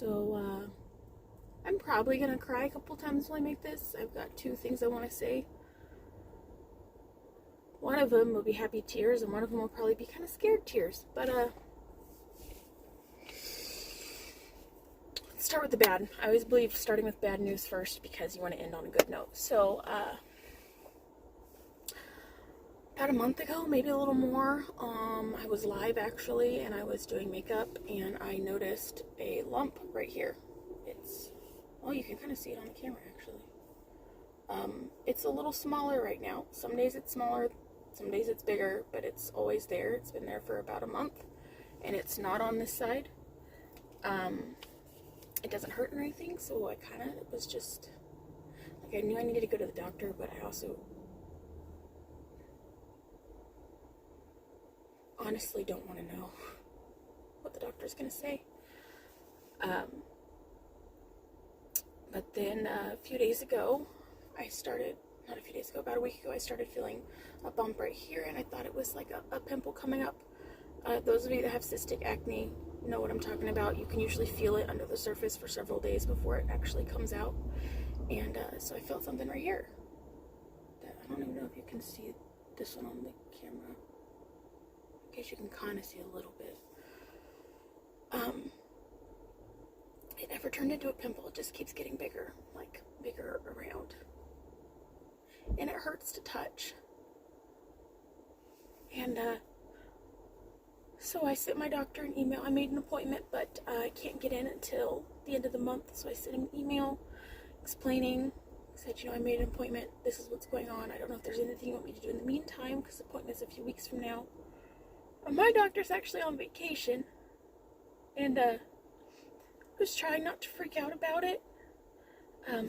So, I'm probably gonna cry a couple times while I make this. I've got two things I want to say. One of them will be happy tears, and one of them will probably be kind of scared tears. But, let's start with the bad. I always believe starting with bad news first because you want to end on a good note. So, about a month ago, maybe a little more, I was live actually, and I was doing makeup, and I noticed a lump right here. Well, you can kind of see it on the camera actually. It's a little smaller right now. Some days it's smaller, some days it's bigger, but it's always there. It's been there for about a month, and it's not on this side. It doesn't hurt or anything, so it was just, like, I knew I needed to go to the doctor, but I also honestly don't want to know what the doctor's going to say. But then a few days ago, about a week ago, I started feeling a bump right here, and I thought it was like a pimple coming up. Those of you that have cystic acne know what I'm talking about. You can usually feel it under the surface for several days before it actually comes out. And so I felt something right here. I don't even know if you can see this one on the camera. In case you can kind of see a little bit. It never turned into a pimple. It just keeps getting bigger, like bigger around. And it hurts to touch. And so I sent my doctor an email. I made an appointment, but I can't get in until the end of the month. So I sent him an email explaining, said, I made an appointment. This is what's going on. I don't know if there's anything you want me to do in the meantime, because the appointment's a few weeks from now. My doctor's actually on vacation, and I was trying not to freak out about it.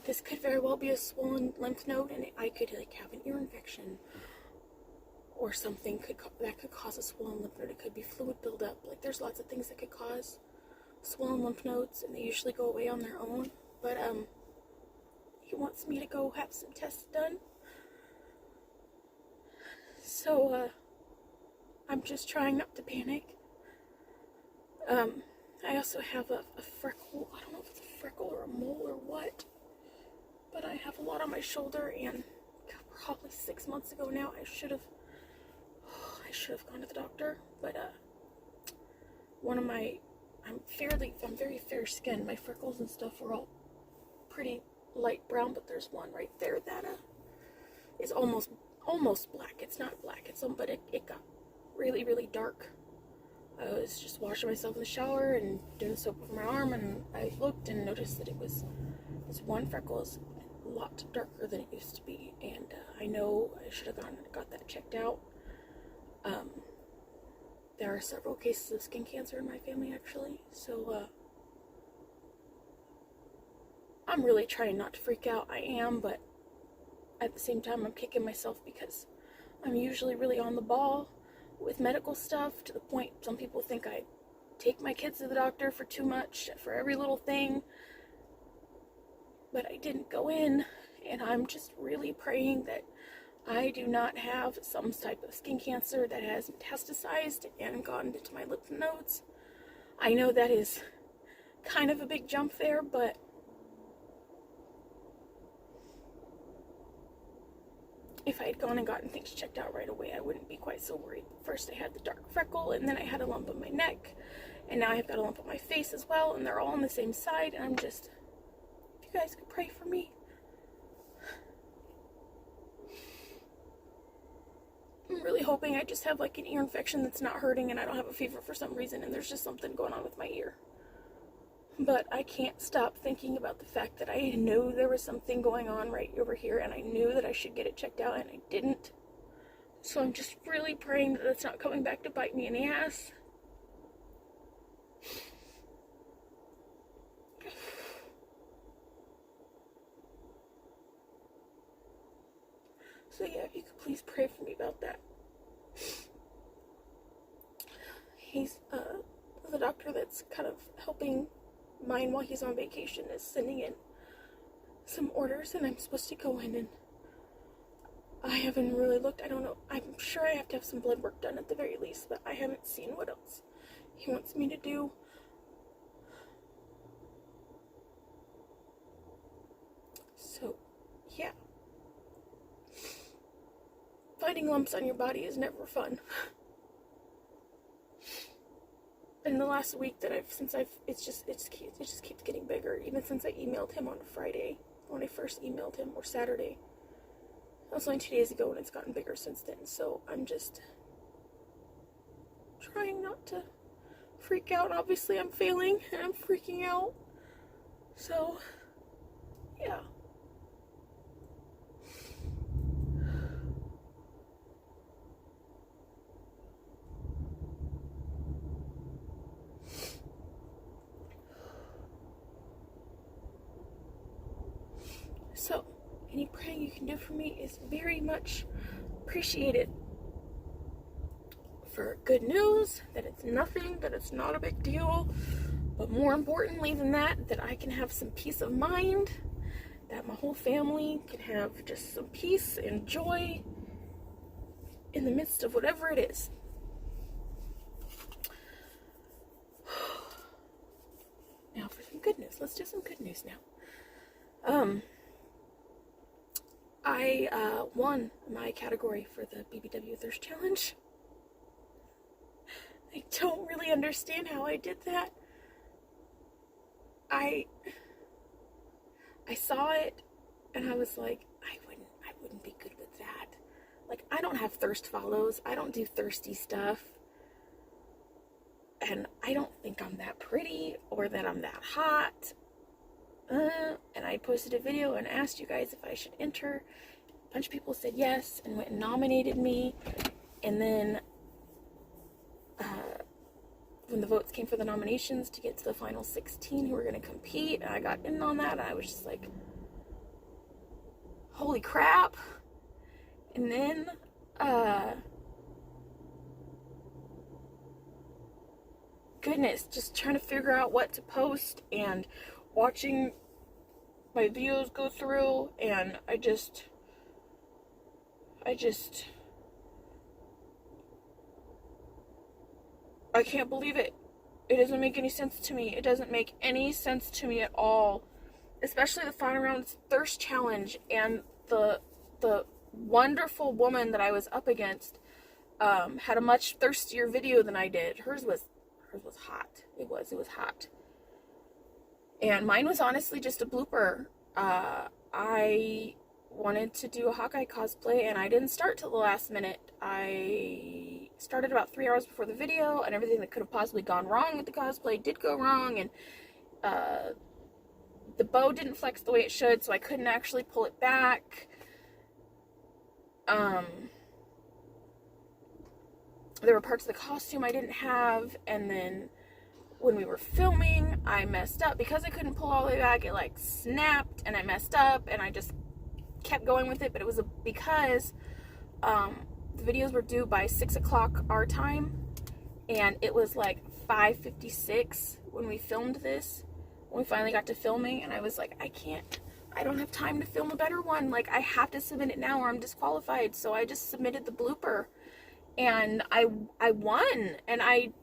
This could very well be a swollen lymph node, and I could have an ear infection or something that could cause a swollen lymph node. It could be fluid buildup. Like, there's lots of things that could cause swollen lymph nodes, and they usually go away on their own. But he wants me to go have some tests done. So I'm just trying not to panic. I also have a freckle. I don't know if it's a freckle or a mole or what, but I have a lot on my shoulder, and probably 6 months ago now, I should have gone to the doctor. But I'm very fair skinned. My freckles and stuff are all pretty light brown, but there's one right there that is almost black. It's not black. But it got really, really dark. I was just washing myself in the shower and doing soap over my arm, and I looked and noticed that this one freckle is a lot darker than it used to be, and I know I should have gone and got that checked out. There are several cases of skin cancer in my family, actually, so I'm really trying not to freak out. I am, but at the same time, I'm kicking myself because I'm usually really on the ball with medical stuff, to the point some people think I take my kids to the doctor for too much, for every little thing. But I didn't go in, and I'm just really praying that I do not have some type of skin cancer that has metastasized and gotten into my lymph nodes. I know that is kind of a big jump there, but if I had gone and gotten things checked out right away, I wouldn't be quite so worried. First I had the dark freckle, and then I had a lump on my neck, and now I've got a lump on my face as well, and they're all on the same side, and if you guys could pray for me. I'm really hoping I just have like an ear infection that's not hurting, and I don't have a fever for some reason, and there's just something going on with my ear. But I can't stop thinking about the fact that I knew there was something going on right over here, and I knew that I should get it checked out, and I didn't. So I'm just really praying that it's not coming back to bite me in the ass. So yeah, if you could please pray for me about that. He's, the doctor that's kind of helping mine while he's on vacation is sending in some orders, and I'm supposed to go in, and I haven't really looked. I don't know. I'm sure I have to have some blood work done at the very least, but I haven't seen what else he wants me to do. getting lumps on your body is never fun. And the last week that it just keeps getting bigger. Even since I emailed him on Friday, when I first emailed him, or Saturday. That was only 2 days ago, and it's gotten bigger since then. So I'm just trying not to freak out. Obviously, I'm failing, and I'm freaking out. So, yeah. So, any praying you can do for me is very much appreciated. For good news, that it's nothing, that it's not a big deal, but more importantly than that, that I can have some peace of mind, that my whole family can have just some peace and joy in the midst of whatever it is. Now for some good news. Let's do some good news now. I won my category for the BBW Thirst Challenge. I don't really understand how I did that. I saw it and I was like, I wouldn't be good with that. Like, I don't have thirst follows. I don't do thirsty stuff. And I don't think I'm that pretty or that I'm that hot. And I posted a video and asked you guys if I should enter. A bunch of people said yes and went and nominated me. And then when the votes came for the nominations to get to the final 16 who were going to compete, and I got in on that, and I was just like, holy crap. And then goodness, just trying to figure out what to post and watching my videos go through, and I can't believe it. It doesn't make any sense to me. It doesn't make any sense to me at all. Especially the final round thirst challenge, and the wonderful woman that I was up against had a much thirstier video than I did. Hers was hot. It was hot. And mine was honestly just a blooper. I wanted to do a Hawkeye cosplay, and I didn't start till the last minute. I started about 3 hours before the video, and everything that could have possibly gone wrong with the cosplay did go wrong, and the bow didn't flex the way it should, so I couldn't actually pull it back. There were parts of the costume I didn't have, and then when we were filming, I messed up. Because I couldn't pull all the way back, it like snapped, and I messed up, and I just kept going with it. But it was because the videos were due by 6 o'clock our time, and it was like 5:56 when we filmed this, when we finally got to filming, and I was like, I don't have time to film a better one. Like, I have to submit it now or I'm disqualified. So I just submitted the blooper, and I won, and I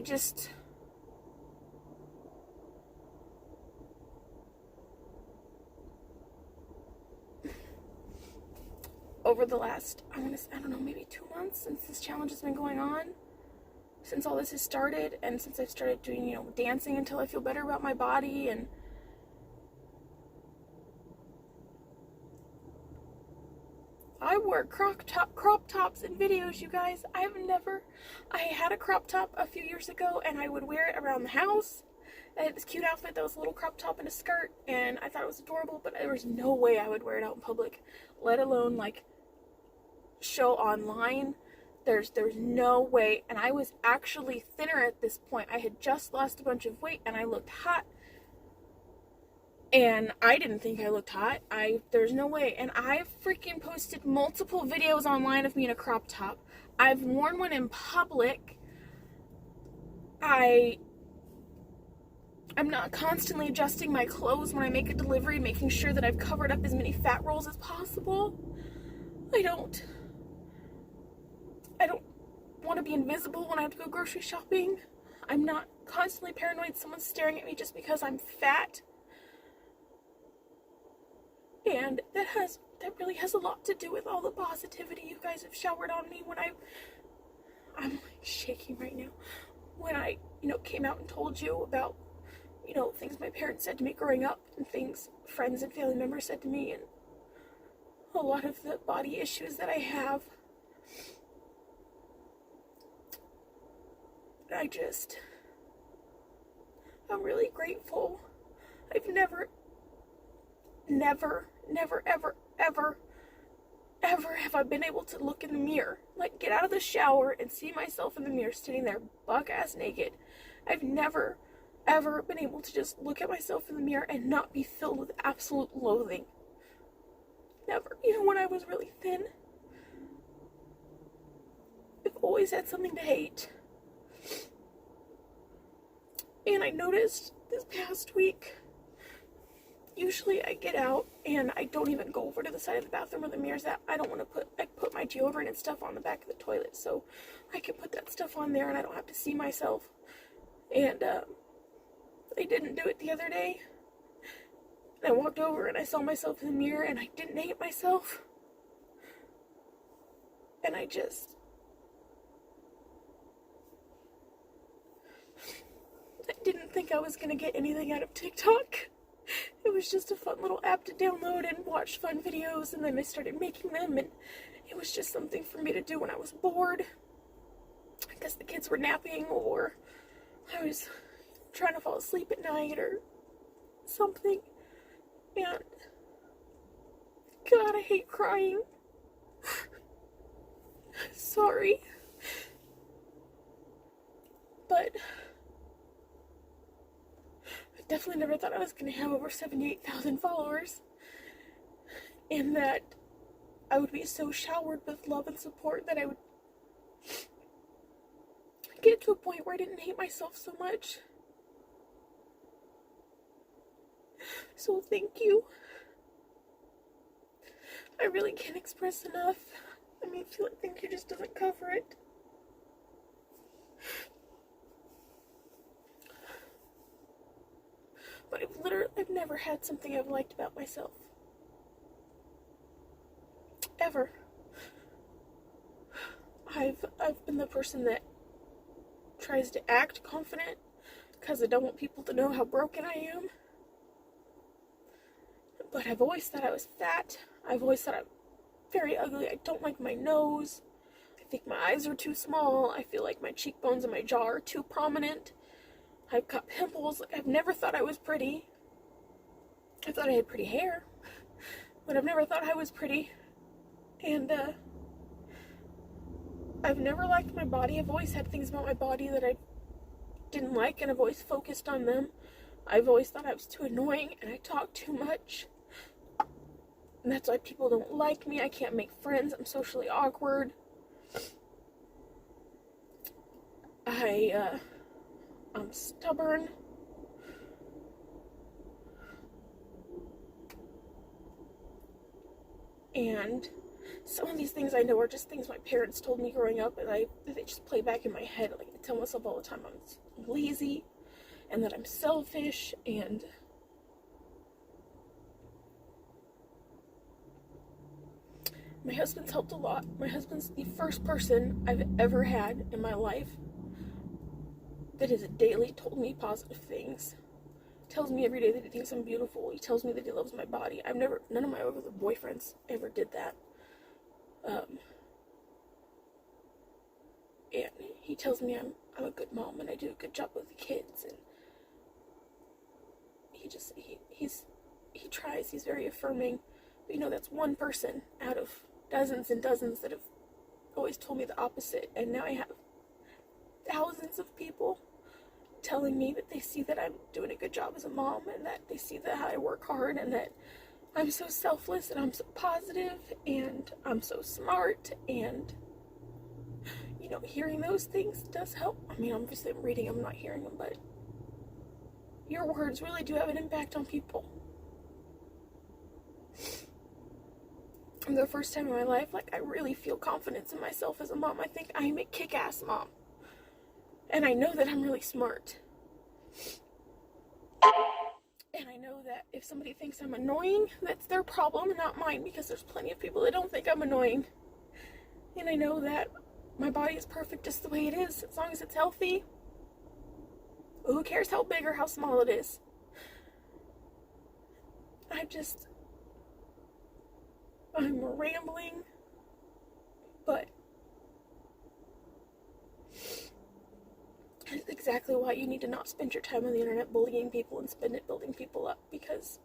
just, over the last, I don't know, maybe 2 months since this challenge has been going on, since all this has started, and since I've started doing, dancing until I feel better about my body, and I wore crop tops in videos, you guys. I had a crop top a few years ago, and I would wear it around the house. I had this cute outfit that was a little crop top and a skirt, and I thought it was adorable, but there was no way I would wear it out in public, let alone, like, show online. There's no way. And I was actually thinner at this point. I had just lost a bunch of weight, and I looked hot. And I didn't think I looked hot. There's no way. And I've freaking posted multiple videos online of me in a crop top. I've worn one in public. I'm not constantly adjusting my clothes when I make a delivery, making sure that I've covered up as many fat rolls as possible. I don't want to be invisible when I have to go grocery shopping. I'm not constantly paranoid someone's staring at me just because I'm fat. And that really has a lot to do with all the positivity you guys have showered on me when I'm like shaking right now. When I, came out and told you about, things my parents said to me growing up and things friends and family members said to me and a lot of the body issues that I have. I'm really grateful. I've never, ever have I been able to look in the mirror, like get out of the shower and see myself in the mirror sitting there buck-ass naked. I've never, ever been able to just look at myself in the mirror and not be filled with absolute loathing. Never. Even when I was really thin, I've always had something to hate. And I noticed this past week, usually I get out and I don't even go over to the side of the bathroom where the mirror's at. I put my deodorant and stuff on the back of the toilet so I can put that stuff on there and I don't have to see myself. And I didn't do it the other day. I walked over and I saw myself in the mirror and I didn't hate myself. And I didn't think I was going to get anything out of TikTok. It was just a fun little app to download and watch fun videos, and then I started making them, and it was just something for me to do when I was bored. I guess the kids were napping, or I was trying to fall asleep at night, or something. And God, I hate crying. Sorry. But I definitely never thought I was going to have over 78,000 followers. And that I would be so showered with love and support that I would get to a point where I didn't hate myself so much. So thank you. I really can't express enough. I feel like thank you just doesn't cover it. But I've never had something I've liked about myself. Ever. I've been the person that tries to act confident because I don't want people to know how broken I am. But I've always thought I was fat. I've always thought I'm very ugly. I don't like my nose. I think my eyes are too small. I feel like my cheekbones and my jaw are too prominent. I've got pimples. I've never thought I was pretty. I thought I had pretty hair, but I've never thought I was pretty. And I've never liked my body. I've always had things about my body that I didn't like, and I've always focused on them. I've always thought I was too annoying, and I talk too much. And that's why people don't like me. I can't make friends. I'm socially awkward. I'm stubborn. And some of these things I know are just things my parents told me growing up, and they just play back in my head. Like, I tell myself all the time I'm lazy, and that I'm selfish, and my husband's helped a lot. My husband's the first person I've ever had in my life that has daily told me positive things. Tells me every day that he thinks I'm beautiful. He tells me that he loves my body. None of my other boyfriends ever did that. And he tells me I'm a good mom and I do a good job with the kids, and he tries. He's very affirming. But that's one person out of dozens and dozens that have always told me the opposite, and now I have thousands of people telling me that they see that I'm doing a good job as a mom, and that they see that I work hard, and that I'm so selfless, and I'm so positive, and I'm so smart, and hearing those things does help. Obviously I'm reading them, not hearing them, but your words really do have an impact on people. And the first time in my life, I really feel confidence in myself as a mom. I think I'm a kick-ass mom. And I know that I'm really smart. And I know that if somebody thinks I'm annoying, that's their problem and not mine, because there's plenty of people that don't think I'm annoying. And I know that my body is perfect just the way it is, as long as it's healthy. Who cares how big or how small it is? I'm rambling, but that's exactly why you need to not spend your time on the internet bullying people and spend it building people up, because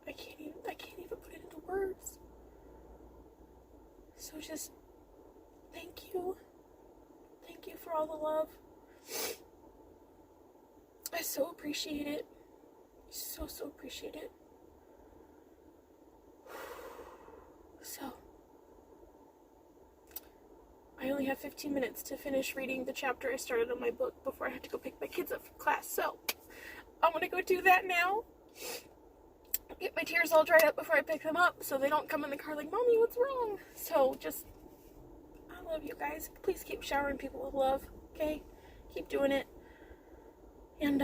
I can't even put it into words. So just thank you. Thank you for all the love. I so appreciate it. So appreciate it. So, I only have 15 minutes to finish reading the chapter I started on my book before I have to go pick my kids up from class. So, I'm gonna go do that now. Get my tears all dried up before I pick them up so they don't come in the car like, Mommy, what's wrong? So, I love you guys. Please keep showering people with love, okay? Keep doing it. And,